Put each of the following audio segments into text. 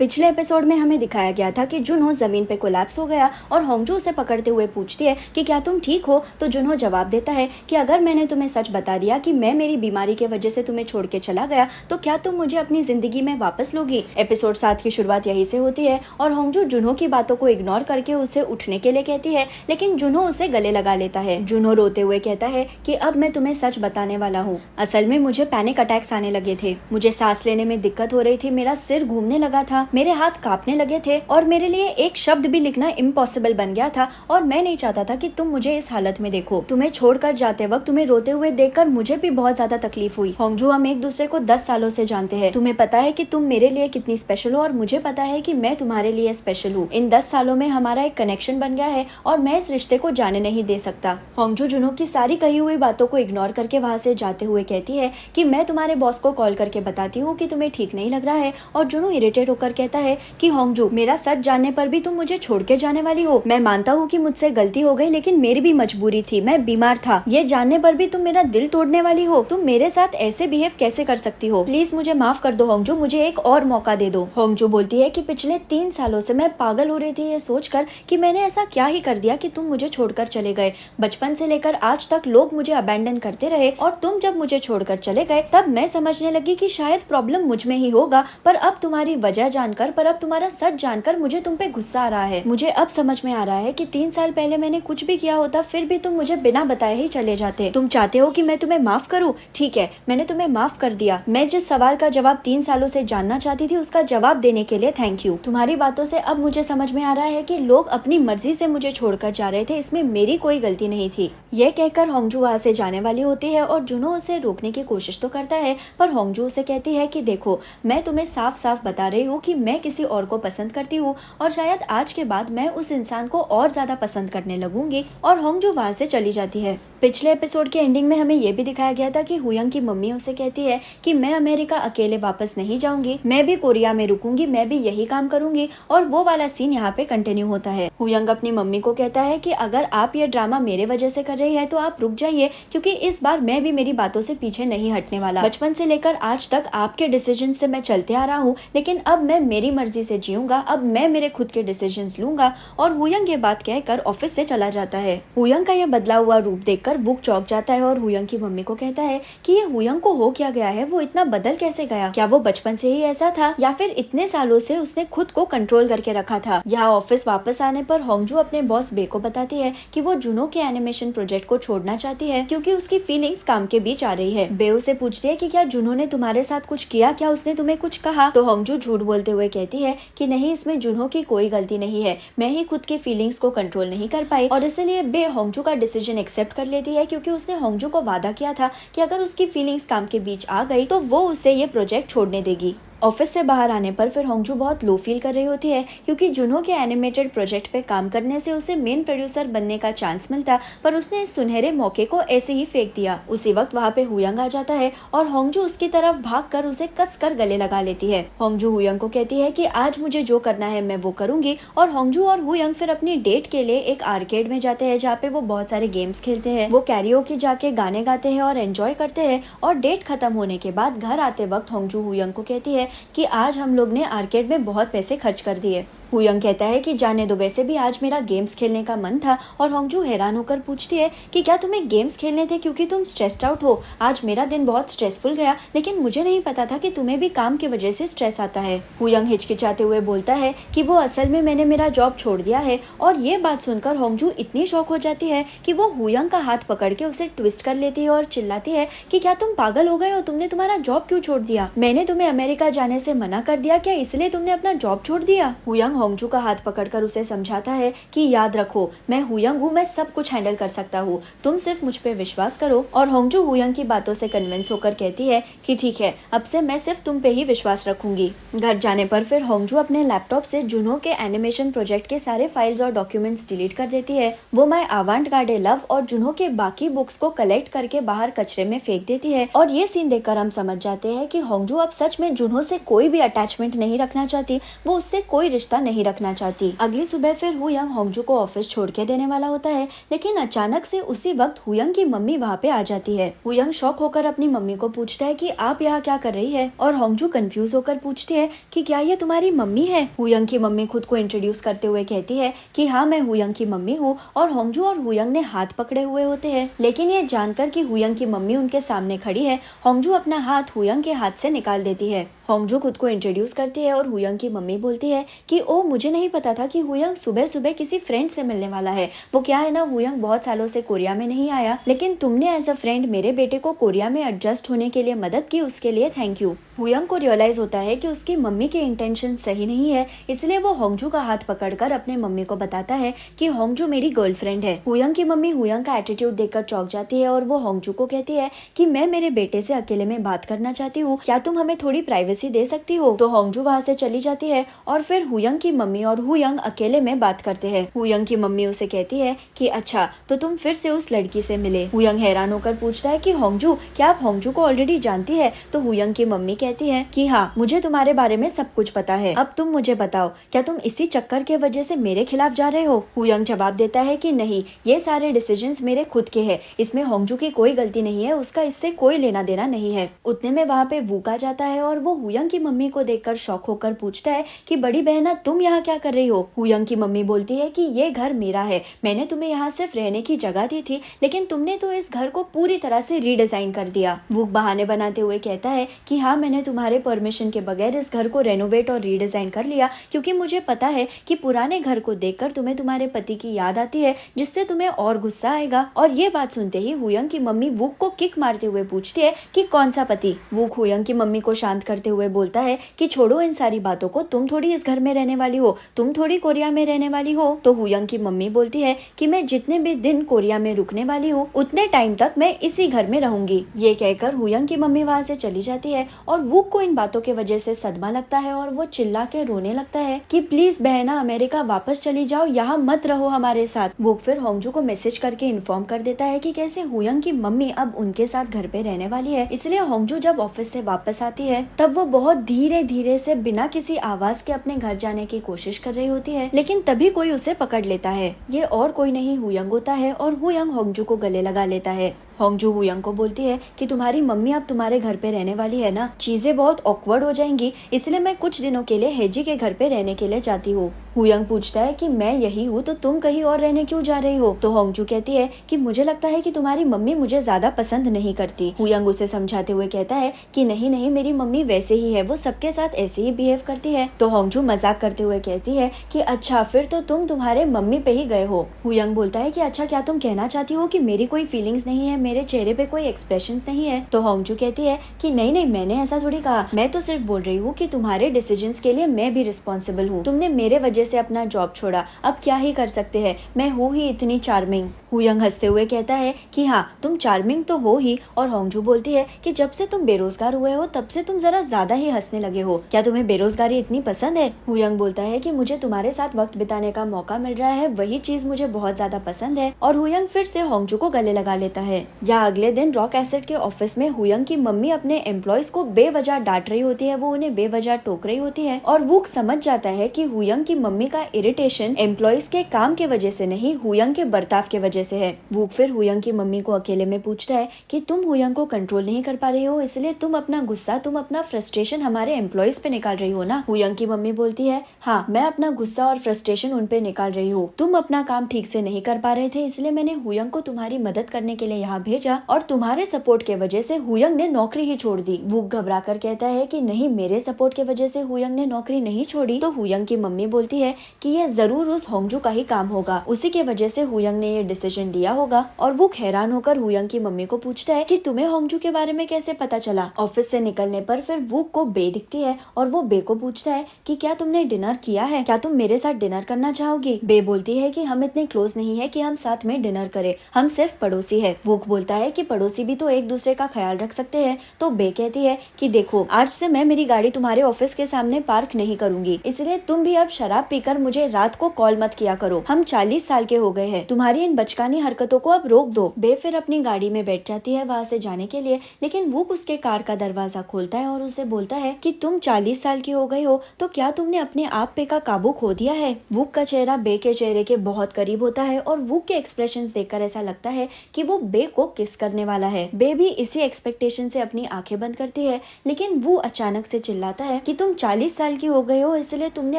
पिछले एपिसोड में हमें दिखाया गया था कि जुनहो जमीन पे कोलैप्स हो गया और होंगजू उसे पकड़ते हुए पूछती है कि क्या तुम ठीक हो। तो जुनहो जवाब देता है कि अगर मैंने तुम्हें सच बता दिया कि मैं मेरी बीमारी की वजह से तुम्हें छोड़ के चला गया तो क्या तुम मुझे अपनी जिंदगी में वापस लोगी। एपिसोड 7 की शुरुआत यही से होती है और होंगजू जुनहो की बातों को इग्नोर करके उसे उठने के लिए कहती है, लेकिन जुनहो उसे गले लगा लेता है। जुनहो रोते हुए कहता है कि अब मैं तुम्हें सच बताने वाला हूँ। असल में मुझे पैनिक अटैक्स आने लगे थे, मुझे सांस लेने में दिक्कत हो रही थी, मेरा सिर घूमने लगा था, मेरे हाथ कांपने लगे थे और मेरे लिए एक शब्द भी लिखना इम्पॉसिबल बन गया था और मैं नहीं चाहता था कि तुम मुझे इस हालत में देखो। तुम्हें छोड़कर जाते वक्त तुम्हें रोते हुए देखकर मुझे भी बहुत ज्यादा तकलीफ हुई। होंगजू, हम एक दूसरे को 10 सालों से जानते हैं। तुम्हें पता है कि तुम मेरे लिए कितनी स्पेशल हो और मुझे पता है कि मैं तुम्हारे लिए स्पेशल हूँ। इन 10 सालों में हमारा एक कनेक्शन बन गया है और मैं इस रिश्ते को जाने नहीं दे सकता। होंगजू जुनहो की सारी कही हुई बातों को इग्नोर करके वहाँ से जाते हुए कहती है कि मैं तुम्हारे बॉस को कॉल करके बताती हूँ कि तुम्हें ठीक नहीं लग रहा है। और जुनहो इरिटेट होकर कहता है कि होंगजू, मेरा सच जानने पर भी तुम मुझे छोड़ के जाने वाली हो। मैं मानता हूँ कि मुझसे गलती हो गई, लेकिन मेरी भी मजबूरी थी, मैं बीमार था। ये जानने पर भी तुम मेरा दिल तोड़ने वाली हो। तुम मेरे साथ ऐसे बिहेव कैसे कर सकती हो? प्लीज मुझे माफ कर दो होंगजू, मुझे एक और मौका दे दो। होंगजू बोलती है कि पिछले 3 सालों से मैं पागल हो रही थी ये सोचकर कि मैंने ऐसा क्या ही कर दिया कि तुम मुझे छोड़कर चले गए। बचपन से लेकर आज तक लोग मुझे अबैंडन करते रहे और तुम जब मुझे छोड़कर चले गए तब मैं समझने लगी कि शायद प्रॉब्लम मुझ में ही होगा। पर अब तुम्हारी वजह जानकर, पर अब तुम्हारा सच जानकर मुझे तुम पे गुस्सा आ रहा है। मुझे अब समझ में आ रहा है कि 3 साल पहले मैंने कुछ भी किया होता फिर भी तुम मुझे बिना बताए ही चले जाते। तुम चाहते हो कि मैं तुम्हें माफ करूं? ठीक है, मैंने तुम्हें माफ कर दिया। मैं जिस सवाल का जवाब 3 सालों से जानना चाहती थी उसका जवाब देने के लिए थैंक यू। तुम्हारी बातों से अब मुझे समझ में आ रहा है कि लोग अपनी मर्जी से मुझे छोड़कर जा रहे थे, इसमें मेरी कोई गलती नहीं थी। यह कहकर होंगजू वहाँ से जाने वाली होती है और जुनहो उसे रोकने की कोशिश तो करता है, पर होंगजू उसे कहती है कि देखो, मैं तुम्हें साफ साफ बता रही हूँ कि मैं किसी और को पसंद करती हूँ और शायद आज के बाद मैं उस इंसान को और ज्यादा पसंद करने लगूंगी। और होंगजू वहाँ से चली जाती है। पिछले एपिसोड के एंडिंग में हमें यह भी दिखाया गया था कि हुयंग की मम्मी उसे कहती है कि मैं अमेरिका अकेले वापस नहीं जाऊंगी, मैं भी कोरिया में रुकूंगी, मैं भी यही काम करूंगी। और वो वाला सीन यहाँ पे कंटिन्यू होता है। हुयंग अपनी मम्मी को कहता है कि अगर आप ये ड्रामा मेरे वजह से कर रही है तो आप रुक जाइए, क्योंकि इस बार मैं भी मेरी बातों से पीछे नहीं हटने वाला। बचपन से लेकर आज तक आपके डिसीजन से मैं चलते आ रहा हूँ, लेकिन अब मैं मेरी मर्जी से जीऊंगा, अब मैं मेरे खुद के डिसीजंस लूंगा। और हुयंग ये बात कहकर ऑफिस से चला जाता है। हुयंग का ये बदला हुआ रूप देखकर वुक चौंक जाता है और हुयंग की मम्मी को कहता है कि ये हुयंग को हो क्या गया है, वो इतना बदल कैसे गया? क्या वो बचपन से ही ऐसा था या फिर इतने सालों से उसने खुद को कंट्रोल करके रखा था? यहाँ ऑफिस वापस आने पर होंगजू अपने बॉस बे को बताती है कि वो जुनहो के एनिमेशन प्रोजेक्ट को छोड़ना चाहती है क्योंकि उसकी फीलिंग्स काम के बीच आ रही है। बे उसे पूछती है कि क्या जुनहो ने तुम्हारे साथ कुछ किया, क्या उसने तुम्हें कुछ कहा? तो होंगजू झूठ बोलते हुए कहती है कि नहीं, इसमें जुनहो की कोई गलती नहीं है, मैं ही खुद की फीलिंग्स को कंट्रोल नहीं कर पाई। और इसलिए बे होंगजू का डिसीजन एक्सेप्ट कर लेती है क्योंकि उसने होंगजू को वादा किया था कि अगर उसकी फीलिंग्स काम के बीच आ गई तो वो उसे ये प्रोजेक्ट छोड़ने देगी। ऑफिस से बाहर आने पर फिर होंगजू बहुत लो फील कर रही होती है क्योंकि जुनहो के एनिमेटेड प्रोजेक्ट पे काम करने से उसे मेन प्रोड्यूसर बनने का चांस मिलता, पर उसने इस सुनहरे मौके को ऐसे ही फेंक दिया। उसी वक्त वहाँ पे हुयंग आ जाता है और होंगजू उसकी तरफ भागकर उसे कसकर गले लगा लेती है। होंगजू हुयंग को कहती है कि आज मुझे जो करना है मैं वो करूंगी। और होंगजू और हुयंग फिर अपनी डेट के लिए एक आर्केड में जाते हैं जहाँ पे वो बहुत सारे गेम्स खेलते हैं। वो कैरियोके जाके गाने गाते हैं और एंजॉय करते हैं। और डेट खत्म होने के बाद घर आते वक्त होंगजू हुयंग को कहती है कि आज हम लोग ने आर्केड में बहुत पैसे खर्च कर दिए। हुयंग कहता है कि जाने दो, वैसे भी आज मेरा गेम्स खेलने का मन था। और होंगजू हैरान होकर पूछती है कि क्या तुम्हें गेम्स खेलने थे क्योंकि तुम स्ट्रेस्ड आउट हो? आज मेरा दिन बहुत स्ट्रेसफुल गया, लेकिन मुझे नहीं पता था कि तुम्हें भी काम की वजह से स्ट्रेस आता है। हुयंग हिचकिचाते हुए बोलता है कि वो असल में मैंने मेरा जॉब छोड़ दिया है। और ये बात सुनकर होंगजू इतनी शॉक हो जाती है कि वो हुयंग का हाथ पकड़ के उसे ट्विस्ट कर लेती है और चिल्लाती है कि क्या तुम पागल हो गए हो? तुमने तुम्हारा जॉब क्यों छोड़ दिया? मैंने तुम्हें अमेरिका जाने से मना कर दिया क्या, इसलिए तुमने अपना जॉब छोड़ दिया? हुयंग होंगजू का हाथ पकड़कर उसे समझाता है कि याद रखो, मैं हुयंग हूँ, मैं सब कुछ हैंडल कर सकता हूँ, तुम सिर्फ मुझ पे विश्वास करो। और होंगजू हुयंग की बातों से कन्विंस होकर कहती है कि ठीक है, अब से मैं सिर्फ तुम पे ही विश्वास रखूंगी। घर जाने पर फिर होंगजू अपने लैपटॉप से जुनहो के एनिमेशन प्रोजेक्ट के सारे फाइल्स और डॉक्यूमेंट्स डिलीट कर देती है। वो माय अवांट-गार्डे लव और जुनहो के बाकी बुक्स को कलेक्ट करके बाहर कचरे में फेंक देती है। और ये सीन देखकर हम समझ जाते हैं कि होंगजू अब सच में जुनहो से कोई भी अटैचमेंट नहीं रखना चाहती, वो उससे कोई रिश्ता नहीं नहीं रखना चाहती। अगली सुबह फिर हुयंग होंगजू को ऑफिस छोड़ के देने वाला होता है, लेकिन अचानक से उसी वक्त हुयंग की मम्मी वहाँ पे आ जाती है। हुयंग शॉक होकर अपनी मम्मी को पूछता है कि आप यहाँ क्या कर रही है, और होंगजू कंफ्यूज होकर पूछती है कि क्या ये तुम्हारी मम्मी है। हुयंग की मम्मी खुद को इंट्रोड्यूस करते हुए कहती है कि हाँ, मैं हुयंग की मम्मी हूँ, और होंगजू और हुयंग ने हाथ पकड़े हुए होते हैं। लेकिन ये जानकर कि हुयंग की मम्मी उनके सामने खड़ी है, होंगजू अपना हाथ हुयंग के हाथ से निकाल देती है। होंगजू खुद को इंट्रोड्यूस करती है और हुयंग की मम्मी बोलती है कि ओ, मुझे नहीं पता था कि हुयंग सुबह सुबह किसी फ्रेंड से मिलने वाला है। वो क्या है ना, हुयंग बहुत सालों से कोरिया में नहीं आया, लेकिन तुमने एज अ फ्रेंड मेरे बेटे को कोरिया में एडजस्ट होने के लिए मदद की, उसके लिए थैंक यू। हुयंग को रियलाइज होता है कि उसकी मम्मी के इंटेंशन सही नहीं है, इसलिए वो होंगजू का हाथ पकड़कर अपने मम्मी को बताता है कि होंगजू मेरी गर्लफ्रेंड है। हुयंग की मम्मी हुयंग का एटीट्यूड देखकर चौंक जाती है और वो होंगजू को कहती है कि मैं मेरे बेटे से अकेले में बात करना चाहती हूँ, क्या तुम हमें थोड़ी प्राइवेसी दे सकती हो। तो होंगजू वहाँ से चली जाती है और फिर हुयंग की मम्मी और हुयंग अकेले में बात करते हैं। हुयंग की मम्मी उसे कहती है कि अच्छा, तो तुम फिर से उस लड़की से मिले। हुयंग हैरान होकर पूछता है कि होंगजू, क्या आप होंगजू को ऑलरेडी जानती है। तो हुयंग की मम्मी कहती है कि हाँ, मुझे तुम्हारे बारे में सब कुछ पता है। अब तुम मुझे बताओ, क्या तुम इसी चक्कर के वजह से मेरे खिलाफ जा रहे हो। हुयंग जवाब देता है कि नहीं, ये सारे डिसीजंस मेरे खुद के हैं, इसमें होंगजू की कोई गलती नहीं है, उसका इससे कोई लेना देना नहीं है। उतने में वहाँ पे वूक आ जाता है और वो हुयंग की मम्मी को देखकर शॉक होकर पूछता है कि बड़ी बहना, तुम यहाँ क्या कर रही हो। हुयंग की मम्मी बोलती है कि ये घर मेरा है, मैंने तुम्हें यहाँ सिर्फ रहने की जगह दी थी, लेकिन तुमने तो इस घर को पूरी तरह से रीडिजाइन कर दिया। वूक बहाने बनाते हुए कहता है कि हाँ, मैंने तुम्हारे परमिशन के बगैर इस घर को रेनोवेट और रीडिजाइन कर लिया, क्योंकि मुझे पता है कि पुराने घर को देखकर तुम्हें तुम्हारे पति की याद आती है, जिससे तुम्हें और गुस्सा आएगा। और ये बात सुनते ही हुयंग की मम्मी वूक को किक मारते हुए पूछती है कि कौन सा पति। वूक हुयंग की मम्मी को शांत करते हुए बोलता है कि छोड़ो इन सारी बातों को, तुम थोड़ी इस घर में रहने वाली हो, तुम थोड़ी कोरिया में रहने वाली हो। तो हुयंग की मम्मी बोलती है कि मैं जितने भी दिन कोरिया में रुकने वाली हूँ, उतने टाइम तक मैं इसी घर में रहूंगी। ये कहकर हुयंग की मम्मी वहाँ से चली जाती है और वूक को इन बातों की वजह से सदमा लगता है और वो चिल्ला के रोने लगता है कि प्लीज बहना, अमेरिका वापस चली जाओ, यहाँ मत रहो हमारे साथ। वूक फिर होंगजू को मैसेज करके इन्फॉर्म कर देता है कि कैसे हुयंग की मम्मी अब उनके साथ घर पे रहने वाली है। इसलिए होंगजू जब ऑफिस से वापस आती है, तब वो बहुत धीरे धीरे से बिना किसी आवाज के अपने घर जाने की कोशिश कर रही होती है, लेकिन तभी कोई उसे पकड़ लेता है। ये और कोई नहीं हुयंग होता है और हुयंग होंगजू को गले लगा लेता है। होंगजू हुयंग को बोलती है कि तुम्हारी मम्मी अब तुम्हारे घर पे रहने वाली है ना, चीजें बहुत ऑकवर्ड हो जाएंगी, इसलिए मैं कुछ दिनों के लिए हेजी के घर पे रहने के लिए जाती हूँ। हुयंग पूछता है कि मैं यही हूँ तो तुम कहीं और रहने क्यों जा रही हो। तो होंगजू कहती है कि मुझे लगता है कि तुम्हारी मम्मी मुझे ज्यादा पसंद नहीं करती। हुयंग उसे समझाते हुए कहता है कि नहीं नहीं, मेरी मम्मी वैसे ही है, वो सबके साथ ऐसे ही बिहेव करती है। तो होंगजू मजाक करते हुए कहती है कि अच्छा, फिर तो तुम तुम्हारे मम्मी पे ही गए हो। हुयंग बोलता है कि अच्छा, क्या तुम कहना चाहती हो कि मेरी कोई फीलिंग्स नहीं है, मेरे चेहरे पे कोई एक्सप्रेशंस नहीं है। तो होंगजू कहती है कि नहीं नहीं, मैंने ऐसा थोड़ी कहा, मैं तो सिर्फ बोल रही हूँ कि तुम्हारे डिसीजंस के लिए मैं भी रिस्पॉन्सिबल हूँ, तुमने मेरे वजह से अपना जॉब छोड़ा, अब क्या ही कर सकते हैं, मैं हूँ ही इतनी चार्मिंग। हुयंग हंसते हुए कहता है कि हाँ, तुम चार्मिंग तो हो ही। और होंगजू बोलती है कि जब से तुम बेरोजगार हुए हो तब से तुम जरा ज्यादा ही हंसने लगे हो, क्या तुम्हें बेरोजगारी इतनी पसंद है। हुयंग बोलता है कि मुझे तुम्हारे साथ वक्त बिताने का मौका मिल रहा है, वही चीज मुझे बहुत ज्यादा पसंद है। और हुयंग फिर से होंगजू को गले लगा लेता है। या अगले दिन रॉक एसिड के ऑफिस में हुयंग की मम्मी अपने एम्प्लॉयज को बेवजह डांट रही होती है, वो उन्हें बेवजह टोक रही होती है। और वूक समझ जाता है कि हुयंग की मम्मी का इरिटेशन एम्प्लॉयज के काम के वजह से नहीं, हुयंग के बर्ताव के वजह से है। वूक फिर हुयंग की मम्मी को अकेले में पूछता है कि तुम हुयंग को कंट्रोल नहीं कर पा रही हो, इसलिए तुम अपना गुस्सा, तुम अपना फ्रस्ट्रेशन हमारे एम्प्लॉयज पे निकाल रही हो ना। हुयंग की मम्मी बोलती है हाँ, मैं अपना गुस्सा और फ्रस्ट्रेशन उन पे निकाल रही हूँ, तुम अपना काम ठीक से नहीं कर पा रहे थे, इसलिए मैंने हुयंग को तुम्हारी मदद करने के लिए यहाँ भेजा, और तुम्हारे सपोर्ट के वजह से हुयंग ने नौकरी ही छोड़ दी। वूक घबरा कर कहता है कि नहीं, मेरे सपोर्ट के वजह से हुयंग ने नौकरी नहीं छोड़ी। तो हुयंग की मम्मी बोलती है कि ये जरूर उस होंगजू का ही काम होगा, उसी के वजह से हुयंग ने ये डिसीजन लिया होगा। और वो हैरान होकर हुयंग की मम्मी को पूछता है कि तुम्हें होंगजू के बारे में कैसे पता चला। ऑफिस से निकलने पर फिर वूक को बे दिखती है और वो बे को पूछता है कि क्या तुमने डिनर किया है, क्या तुम मेरे साथ डिनर करना चाहोगी। बे बोलती है कि हम इतने क्लोज नहीं है कि हम साथ में डिनर करें, हम सिर्फ पड़ोसी है। वूक बोलता है कि पड़ोसी भी तो एक दूसरे का ख्याल रख सकते हैं। तो बे कहती है कि देखो, आज से मैं मेरी गाड़ी तुम्हारे ऑफिस के सामने पार्क नहीं करूंगी, इसलिए तुम भी अब शराब पीकर मुझे रात को कॉल मत किया करो। हम 40 साल के हो गए हैं, तुम्हारी इन बचकानी हरकतों को अब रोक दो। बे फिर अपनी गाड़ी में बैठ जाती है वहाँ से जाने के लिए, लेकिन वुक उसके कार का दरवाजा खोलता है और उसे बोलता है कि तुम 40 साल की हो गई हो, तो क्या तुमने अपने आप पे का काबू खो दिया है। वुक का चेहरा बे के चेहरे के बहुत करीब होता है और वुक के एक्सप्रेशंस देखकर ऐसा लगता है कि वो बे को किस करने वाला है। बे भी इसी एक्सपेक्टेशन से अपनी आंखें बंद करती है, लेकिन वो अचानक से चिल्लाता है कि तुम 40 साल की हो गए हो, इसलिए तुमने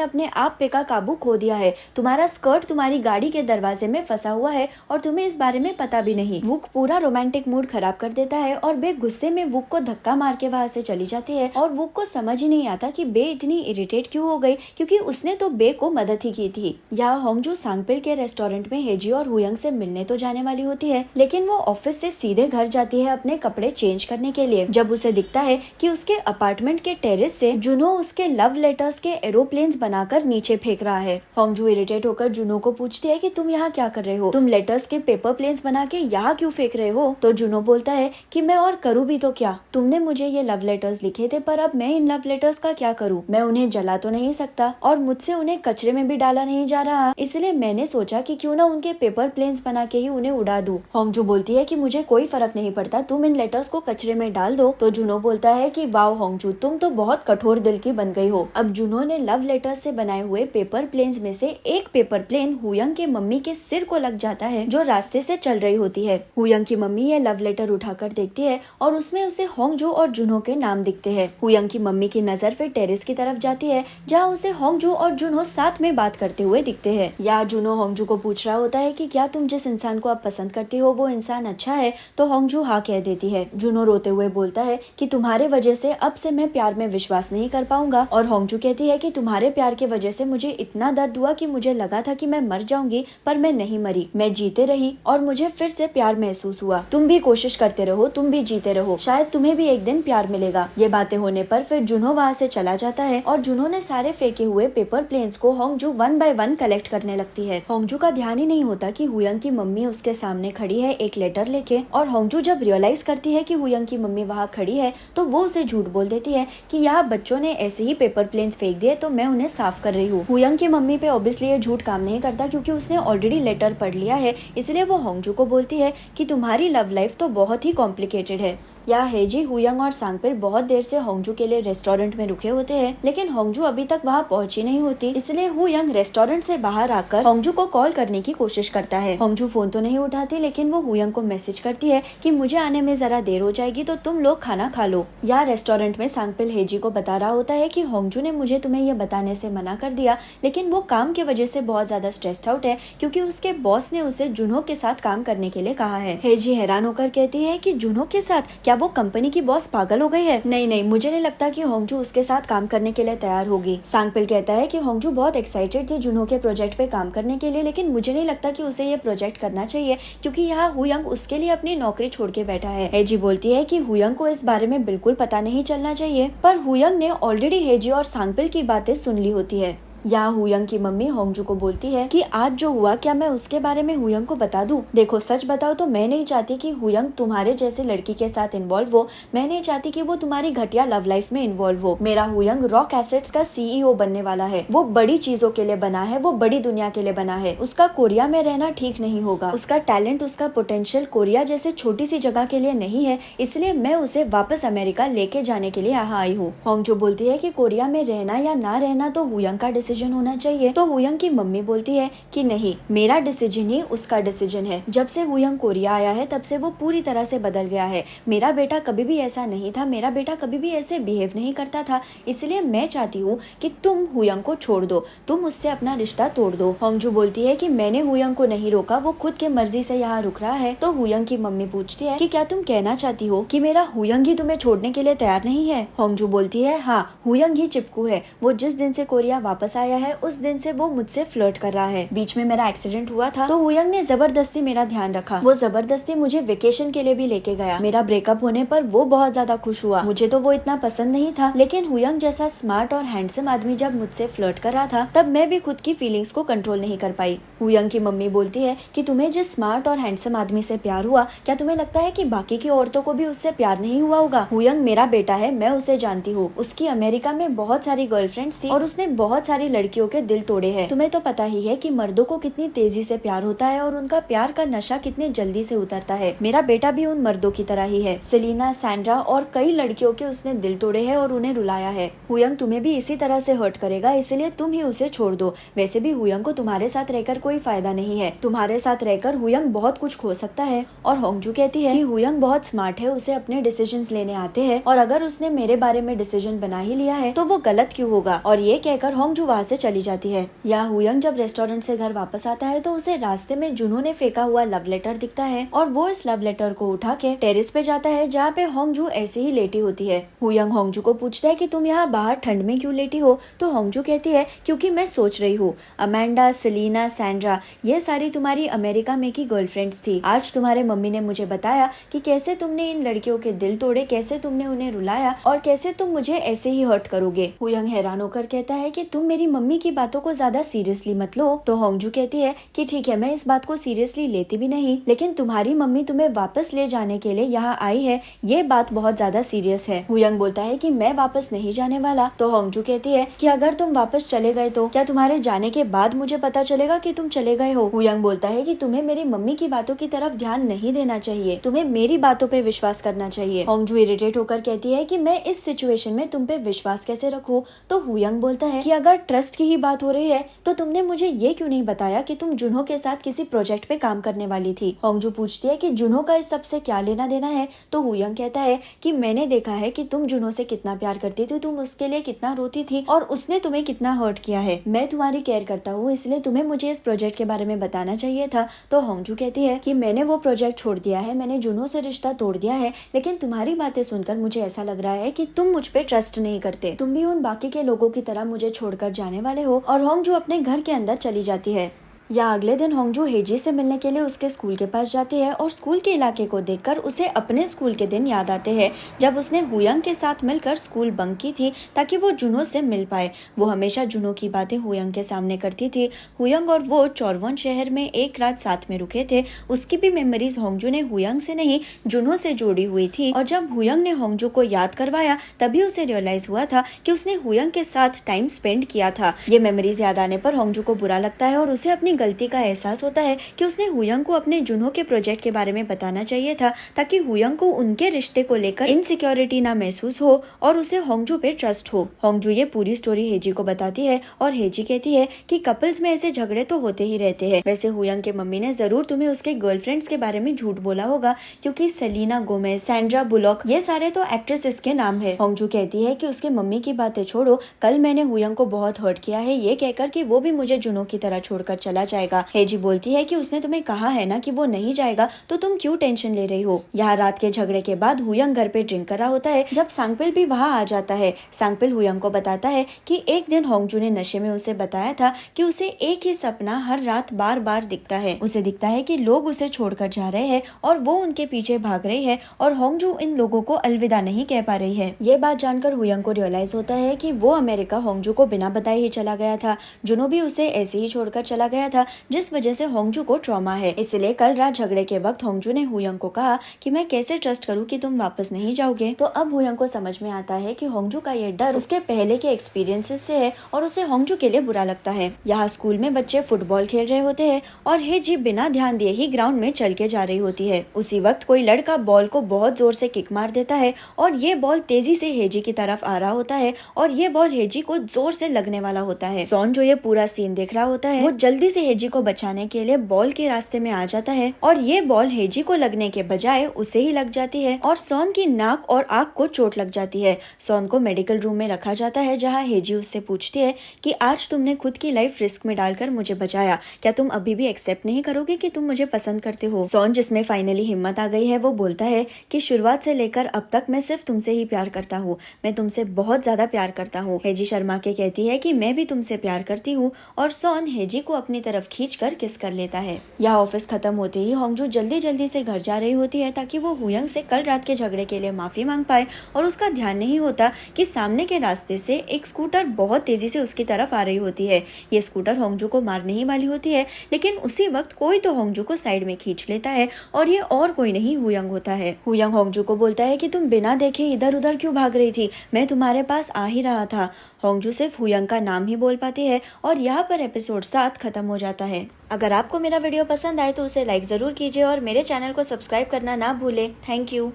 अपने आप पे का काबू खो दिया है। तुम्हारा स्कर्ट तुम्हारी गाड़ी के दरवाजे में फंसा हुआ है और तुम्हें इस बारे में पता भी नहीं। वुक पूरा रोमांटिक मूड खराब कर देता है और बे गुस्से में वुक को धक्का मार के वहाँ से चली जाती है और वुक को समझ ही नहीं आता कि बे इतनी इरिटेट क्यों हो गई, क्योंकि उसने तो बे को मदद ही की थी। यहाँ होंगजू सांगपिल के रेस्टोरेंट में हेजी और हुयंग से मिलने तो जाने वाली होती है, लेकिन वो ऑफिस से सीधे घर जाती है अपने कपड़े चेंज करने के लिए, जब उसे दिखता है कि उसके अपार्टमेंट के टेरेस से जुनो उसके लव लेटर्स के एरोप्लेन्स बनाकर नीचे फेंक रहा है। होंगजू इरिटेट होकर जुनो को पूछती है कि तुम यहाँ क्या कर रहे हो, तुम लेटर्स के पेपर प्लेन्स बना के यहाँ क्यों फेंक रहे हो। तो जुनो बोलता है कि मैं और करूँ भी तो क्या, तुमने मुझे ये लव लेटर्स लिखे थे, पर अब मैं इन लव लेटर्स का क्या करूँ। मैं उन्हें जला तो नहीं सकता और मुझसे उन्हें कचरे में भी डाला नहीं जा रहा, इसलिए मैंने सोचा कि क्यों ना उनके पेपर प्लेन्स बना के ही उन्हें उड़ा दूं। होंगजू बोलती है कि मुझे कोई फर्क नहीं पड़ता, तुम इन लेटर्स को कचरे में डाल दो। तो जुनो बोलता है कि वाओ होंगजू, तुम तो बहुत कठोर दिल की बन गई हो। अब जुनो ने लव लेटर्स से बनाए हुए पेपर प्लेन्स में से एक पेपर प्लेन हुयंग के मम्मी के सिर को लग जाता है, जो रास्ते से चल रही होती है। हुयंग की मम्मी ये लव लेटर उठाकर देखती है और उसमें उसे होंगजू और जुनो के नाम दिखते हैं। हुयंग की मम्मी की नजर फिर टेरेस की तरफ जाती है, जहाँ उसे होंगजू और जुनो साथ में बात करते हुए दिखते हैं। या जुनो होंगजू को पूछ रहा होता है कि क्या तुम जिस इंसान को आप पसंद करती हो वो इंसान अच्छा है, तो होंगजू हाँ कह देती है। जुनो रोते हुए बोलता है कि तुम्हारे वजह से अब से मैं प्यार में विश्वास नहीं कर पाऊंगा, और होंगजू कहती है कि तुम्हारे प्यार की वजह से मुझे इतना दर्द हुआ कि मुझे लगा था कि मैं मर जाऊंगी, पर मैं नहीं मरी, मैं जीते रही और मुझे फिर से प्यार महसूस हुआ। तुम भी कोशिश करते रहो, तुम भी जीते रहो, शायद तुम्हें भी एक दिन प्यार मिलेगा। ये बातें होने पर फिर जुनो वहाँ से चला जाता है और जुनो ने सारे फेंके हुए पेपर प्लेन्स को होंगजू 1 बाय 1 कलेक्ट करने लगती है। होंगजू का ध्यान ही नहीं होता कि हुयंग की मम्मी उसके सामने खड़ी है एक लेटर लेके, और होंगजू जब रियलाइज करती है कि हुयंग की मम्मी वहाँ खड़ी है तो वो उसे झूठ बोल देती है कि यहाँ बच्चों ने ऐसे ही पेपर प्लेन्स फेंक दिए तो मैं उन्हें साफ कर रही हूँ। हुयंग की मम्मी पे ऑब्वियसली ये झूठ काम नहीं करता, क्योंकि उसने ऑलरेडी लेटर पढ़ लिया है, इसलिए वो होंगजू को बोलती है कि तुम्हारी लव लाइफ तो बहुत ही कॉम्प्लिकेटेड है। यहाँ हेजी, हुयंग और सांगपिल बहुत देर से होंगजू के लिए रेस्टोरेंट में रुके होते हैं, लेकिन होंगजू अभी तक वहाँ पहुंची नहीं होती, इसलिए हुयंग रेस्टोरेंट से बाहर आकर होंगजू को कॉल करने की कोशिश करता है। होंगजू फोन तो नहीं उठाती, लेकिन वो हुयंग को मैसेज करती है कि मुझे आने में जरा देर हो जाएगी, तो तुम लोग खाना खा लो। यहाँ रेस्टोरेंट में सांगपिल हेजी को बता रहा होता है कि होंगजू ने मुझे तुम्हें ये बताने से मना कर दिया, लेकिन वो काम की वजह से बहुत ज्यादा स्ट्रेस्ड आउट है, क्योंकि उसके बॉस ने उसे जुनो के साथ काम करने के लिए कहा है। हेजी हैरान होकर कहती है कि जुनो के साथ? क्या वो कंपनी की बॉस पागल हो गई है? नहीं नहीं, मुझे नहीं लगता कि होंगजू उसके साथ काम करने के लिए तैयार होगी। सांगपिल कहता है कि होंगजू बहुत एक्साइटेड थी जुनो के प्रोजेक्ट पे काम करने के लिए, लेकिन मुझे नहीं लगता कि उसे ये प्रोजेक्ट करना चाहिए, क्योंकि यहाँ हुयंग उसके लिए अपनी नौकरी छोड़ के बैठा है। हेजी बोलती है कि हुयंग को इस बारे में बिल्कुल पता नहीं चलना चाहिए, पर हुयंग ने ऑलरेडी हेजी और सांगपिल की बातें सुन ली होती है। यहाँ हुयंग की मम्मी होंगजू को बोलती है कि आज जो हुआ क्या मैं उसके बारे में हुयंग को बता दूं? देखो सच बताओ तो मैं नहीं चाहती कि हुयंग तुम्हारे जैसे लड़की के साथ इन्वॉल्व हो, मैं नहीं चाहती कि वो तुम्हारी घटिया लव लाइफ में इन्वॉल्व हो। मेरा हुयंग रॉक एसेट्स का CEO बनने वाला है, वो बड़ी चीजों के लिए बना है, वो बड़ी दुनिया के लिए बना है। उसका कोरिया में रहना ठीक नहीं होगा, उसका टैलेंट, उसका पोटेंशियल कोरिया जैसे छोटी सी जगह के लिए नहीं है, इसलिए मैं उसे वापस अमेरिका लेके जाने के लिए यहाँ आई हूँ। होंगजू बोलती है कि कोरिया में रहना या ना रहना तो हुयंग का डिसीजन होना चाहिए, तो हुयंग की मम्मी बोलती है कि नहीं, मेरा डिसीजन ही उसका डिसीजन है। जब से हुयंग कोरिया आया है तब से वो पूरी तरह से बदल गया है। मेरा बेटा कभी भी ऐसा नहीं था, मेरा बेटा कभी भी ऐसे बिहेव नहीं करता था, इसलिए मैं चाहती हूँ कि तुम हुयंग को छोड़ दो, तुम उससे अपना रिश्ता तोड़ दो। होंगजू बोलती है कि मैंने हुयंग को नहीं रोका, वो खुद के मर्जी से यहाँ रुक रहा है। तो हुयंग की मम्मी पूछती है कि क्या तुम कहना चाहती हो कि मेरा हुयंग ही तुम्हें छोड़ने के लिए तैयार नहीं है? होंगजू बोलती है हाँ, हुयंग ही चिपकू है, वो जिस दिन से कोरिया वापस आया है उस दिन से वो मुझसे फ्लर्ट कर रहा है। बीच में मेरा एक्सीडेंट हुआ था तो हुयंग ने जबरदस्ती मेरा ध्यान रखा, वो जबरदस्ती मुझे वेकेशन के लिए भी लेके गया। मेरा ब्रेकअप होने पर वो बहुत ज्यादा खुश हुआ, मुझे तो वो इतना पसंद नहीं था, लेकिन हुयंग जैसा स्मार्ट और हैंडसम आदमी जब मुझसे फ्लर्ट कर रहा था तब मैं भी खुद की फीलिंग्स को कंट्रोल नहीं कर पाई। हुयंग की मम्मी बोलती है कि तुम्हें जिस स्मार्ट और हैंडसम आदमी से प्यार हुआ, क्या तुम्हें लगता है कि बाकी की औरतों को भी उससे प्यार नहीं हुआ होगा? हुयंग मेरा बेटा है, मैं उसे जानती हूँ। उसकी अमेरिका में बहुत सारी गर्लफ्रेंड्स थी और उसने बहुत सारी लड़कियों के दिल तोड़े हैं। तुम्हें तो पता ही है कि मर्दों को कितनी तेजी से प्यार होता है और उनका प्यार का नशा कितने जल्दी से उतरता है। मेरा बेटा भी उन मर्दों की तरह ही है। सेलिना, सैंड्रा और कई लड़कियों के उसने दिल तोड़े हैं और उन्हें रुलाया है। हुयंग तुम्हें भी इसी तरह से हर्ट करेगा, इसलिए तुम ही उसे छोड़ दो। वैसे भी हुयंग को तुम्हारे साथ रहकर कोई फायदा नहीं है। तुम्हारे साथ रहकर हुयंग बहुत कुछ खो सकता है। और होंगजू कहती है कि हुयंग बहुत स्मार्ट है, उसे अपने डिसीजंस लेने आते हैं और अगर उसने मेरे बारे में डिसीजन बना ही लिया है तो वो गलत क्यों होगा। और ये कहकर होंगजू वहाँ से चली जाती है। यहाँ हुयंग जब रेस्टोरेंट से घर वापस आता है तो उसे रास्ते में जुनू ने फेंका हुआ लव लेटर दिखता है और वो इस लव लेटर को उठा के टेरेस पे जाता है जहाँ पे होंगजू ऐसे ही लेटी होती है। हुयंग होंगजू को पूछता है कि तुम यहाँ बाहर ठंड में क्यों लेटी हो? तो होंगजू कहती है क्योंकि मैं सोच रही हूँ, अमेंडा, सेलिना, सैंड्रा ये सारी तुम्हारी अमेरिका में की गर्लफ्रेंड्स थी। आज तुम्हारे मम्मी ने मुझे बताया कि कैसे तुमने इन लड़कियों के दिल तोड़े, कैसे तुमने उन्हें रुलाया और कैसे तुम मुझे ऐसे ही हर्ट करोगे। हुयंग हैरान होकर कहता है कि तुम मेरी मम्मी की बातों को ज्यादा सीरियसली मत लो। तो होंगजू कहती है कि ठीक है, मैं इस बात को सीरियसली लेती भी नहीं, लेकिन तुम्हारी मम्मी तुम्हें वापस ले जाने के लिए यहाँ आई है, ये बात बहुत ज्यादा सीरियस है। हुयंग बोलता है कि मैं वापस नहीं जाने वाला। तो होंगजू कहती है कि अगर तुम वापस चले गए तो क्या तुम्हारे जाने के बाद मुझे पता चलेगा कि तुम चले गए हो? हुयंग बोलता है कि तुम्हें मेरी मम्मी की बातों की तरफ ध्यान नहीं देना चाहिए, तुम्हें मेरी बातों पे विश्वास करना चाहिए। होंगजू इरिटेट होकर कहती है कि मैं इस सिचुएशन में तुम पे विश्वास कैसे रखूं? तो हुयंग बोलता है कि अगर ट्रस्ट की ही बात हो रही है तो तुमने मुझे ये क्यों नहीं बताया कि तुम जुनहो के साथ किसी प्रोजेक्ट पे काम करने वाली थी? होंगजू पूछती है कि जुनहो का इस सब से क्या लेना देना है? तो हुयंग कहता है कि मैंने देखा है कि तुम जुनहो से कितना प्यार करती थी, तुम उसके लिए कितना रोती थी और उसने तुम्हें कितना हर्ट किया है। मैं तुम्हारी केयर करता हूँ, इसलिए तुम्हें मुझे इस प्रोजेक्ट के बारे में बताना चाहिए था। तो होंगजू कहती है कि मैंने वो प्रोजेक्ट छोड़ दिया है, मैंने जुनहो से रिश्ता तोड़ दिया है, लेकिन तुम्हारी बातें सुनकर मुझे ऐसा लग रहा है कि तुम मुझ पे ट्रस्ट नहीं करते, तुम भी उन बाकी के लोगों की तरह मुझे छोड़कर जाने वाले हो। और होंगजू अपने घर के अंदर चली जाती है। या अगले दिन होंगजू हेजी से मिलने के लिए उसके स्कूल के पास जाती है और स्कूल के इलाके को देखकर उसे अपने स्कूल के दिन याद आते हैं जब उसने हुयंग के साथ मिलकर स्कूल बंक की थी ताकि वो जुनहो से मिल पाए। वो हमेशा जुनहो की बातें हुयंग के सामने करती थी। हुयंग और वो चोरवन शहर में एक रात साथ में रुके थे, उसकी भी मेमोरीज होंगजू ने हुयंग से नहीं जुनहो से जोड़ी हुई थी। और जब हुयंग ने होंगजू को याद करवाया तभी उसे रियलाइज हुआ था कि उसने हुयंग के साथ टाइम स्पेंड किया था। ये मेमोरीज याद आने पर होंगजू को बुरा लगता है और उसे अपनी गलती का एहसास होता है कि उसने हुयंग को अपने जुनहो के प्रोजेक्ट के बारे में बताना चाहिए था ताकि हुयंग को उनके रिश्ते को लेकर इनसिक्योरिटी ना महसूस हो और उसे होंगजू पे ट्रस्ट हो। होंगजू ये पूरी स्टोरी हेजी को बताती है और हेजी कहती है कि कपल्स में ऐसे झगड़े तो होते ही रहते हैं। वैसे हुयंग के मम्मी ने जरूर तुम्हें उसके गर्लफ्रेंड्स के बारे में झूठ बोला होगा क्योंकि सेलिना गोमेज, सैंड्रा बुलॉक ये सारे तो एक्ट्रेसेस के नाम है। होंगजू कहती है कि उसके मम्मी की बातें छोड़ो, कल मैंने हुयंग को बहुत हर्ट किया है ये कहकर कि वो भी मुझे जुनहो की तरह छोड़कर चला जाएगा। हेजी बोलती है कि उसने तुम्हें कहा है ना कि वो नहीं जाएगा, तो तुम क्यों टेंशन ले रही हो। यहाँ रात के झगड़े के बाद हुयंग घर पे ड्रिंक कर रहा होता है जब सांगपिल भी वहाँ आ जाता है। सांगपिल हुयंग को बताता है कि एक दिन होंगजू ने नशे में उसे बताया था कि उसे एक ही सपना हर रात बार बार दिखता है। उसे दिखता है कि लोग उसे छोड़कर जा रहे हैं और वो उनके पीछे भाग रही है और होंगजू इन लोगों को अलविदा नहीं कह पा रही है। ये बात जानकर हुयंग को रियलाइज होता है कि वो अमेरिका होंगजू को बिना बताए ही चला गया था। जुनहो भी उसे ऐसे ही छोड़कर चला गया था जिस वजह से होंगजू को ट्रॉमा है। इसलिए कल रात झगड़े के वक्त होंगजू ने हुयंग को कहा कि मैं कैसे ट्रस्ट करूं कि तुम वापस नहीं जाओगे। तो अब हुयंग को समझ में आता है कि होंगजू का ये डर उसके पहले के एक्सपीरियंसेस से है और उसे होंगजू के लिए बुरा लगता है। यहाँ स्कूल में बच्चे फुटबॉल खेल रहे होते हैं और हेजी बिना ध्यान दिए ही ग्राउंड में चल के जा रही होती है। उसी वक्त कोई लड़का बॉल को बहुत जोर से किक मार देता है और ये बॉल तेजी से हेजी की तरफ आ रहा होता है और ये बॉल हेजी को जोर से लगने वाला होता है। सॉन जो ये पूरा सीन देख रहा होता है वो जल्दी से हेजी को बचाने के लिए बॉल के रास्ते में आ जाता है और ये बॉल हेजी को लगने के बजाय उसे ही लग जाती है और सॉन की नाक और आंख को चोट लग जाती है। सॉन को मेडिकल रूम में रखा जाता है जहाँ हेजी उससे पूछती है कि आज तुमने खुद की लाइफ रिस्क में डालकर मुझे बचाया, क्या तुम अभी भी एक्सेप्ट नहीं करोगे कि तुम मुझे पसंद करते हो। सॉन जिसमें फाइनली हिम्मत आ गई है वो बोलता है कि शुरुआत से लेकर अब तक मैं सिर्फ तुमसे ही प्यार करता हूँ, मैं तुमसे बहुत ज्यादा प्यार करता हूँ। हेजी शर्मा के कहती है कि मैं भी तुमसे प्यार करती हूँ और सॉन हेजी को अपनी तरफ तरफ खींचकर किस कर लेता है। यहाँ ऑफिस खत्म होते ही होंगजू जल्दी जल्दी से घर जा रही होती है ताकि वो हुयंग से कल रात के झगड़े के लिए माफी मांग पाए, और उसका ध्यान नहीं होता कि सामने के रास्ते से एक स्कूटर बहुत तेजी से उसकी तरफ आ रही होती है। ये स्कूटर होंगजू को मारने ही वाली होती है, लेकिन उसी वक्त कोई तो होंगजू को साइड में खींच लेता है और ये और कोई नहीं हुयंग होता है। हुयंग होंगजू को बोलता है कि तुम बिना देखे इधर उधर क्यों भाग रही थी, मैं तुम्हारे पास आ ही रहा था। होंगजू सिर्फ हुयंग का नाम ही बोल पाती है और यहाँ पर एपिसोड 7 खत्म हो जाता है। अगर आपको मेरा वीडियो पसंद आए तो उसे लाइक ज़रूर कीजिए और मेरे चैनल को सब्सक्राइब करना ना भूलें। Thank you.